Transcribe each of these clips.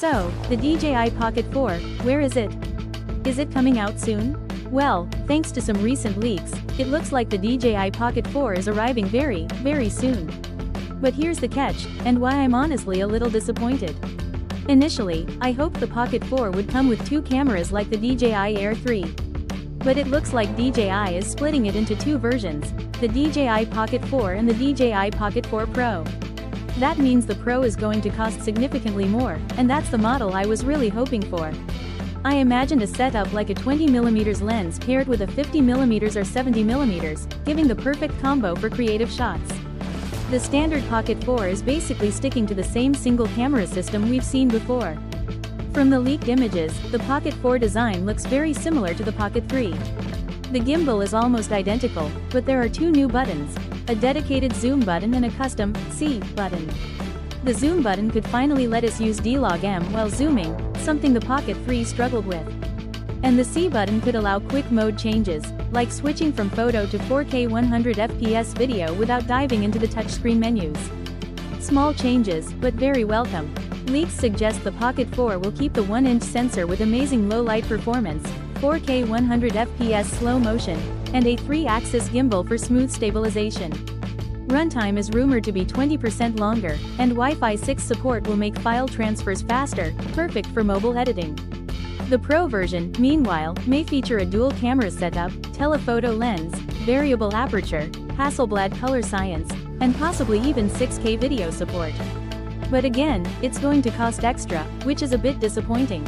So, the DJI Pocket 4, where is it? Is it coming out soon? Well, thanks to some recent leaks, it looks like the DJI Pocket 4 is arriving very, very soon. But here's the catch, and why I'm honestly a little disappointed. Initially, I hoped the Pocket 4 would come with two cameras like the DJI Air 3. But it looks like DJI is splitting it into two versions, the DJI Pocket 4 and the DJI Pocket 4 Pro. That means the Pro is going to cost significantly more, and that's the model I was really hoping for. I imagined a setup like a 20mm lens paired with a 50mm or 70mm, giving the perfect combo for creative shots. The standard Pocket 4 is basically sticking to the same single camera system we've seen before. From the leaked images, the Pocket 4 design looks very similar to the Pocket 3. The gimbal is almost identical, but there are two new buttons, a dedicated zoom button and a custom C button. The zoom button could finally let us use D-Log-M while zooming, something the Pocket 3 struggled with. And the C button could allow quick mode changes, like switching from photo to 4K 100fps video without diving into the touchscreen menus. Small changes, but very welcome. Leaks suggest the Pocket 4 will keep the 1-inch sensor with amazing low-light performance, 4K 100fps slow motion, and a 3-axis gimbal for smooth stabilization. Runtime is rumored to be 20% longer, and Wi-Fi 6 support will make file transfers faster, perfect for mobile editing. The Pro version, meanwhile, may feature a dual camera setup, telephoto lens, variable aperture, Hasselblad color science, and possibly even 6K video support. But again, it's going to cost extra, which is a bit disappointing.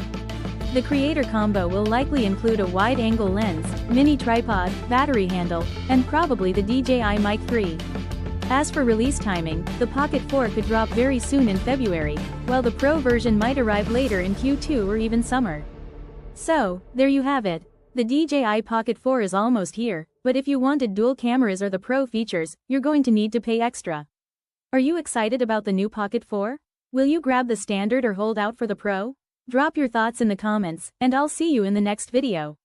The Creator Combo will likely include a wide-angle lens, mini tripod, battery handle, and probably the DJI Mic 3. As for release timing, the Pocket 4 could drop very soon in February, while the Pro version might arrive later in Q2 or even summer. So, there you have it. The DJI Pocket 4 is almost here, but if you wanted dual cameras or the Pro features, you're going to need to pay extra. Are you excited about the new Pocket 4? Will you grab the standard or hold out for the Pro? Drop your thoughts in the comments, and I'll see you in the next video.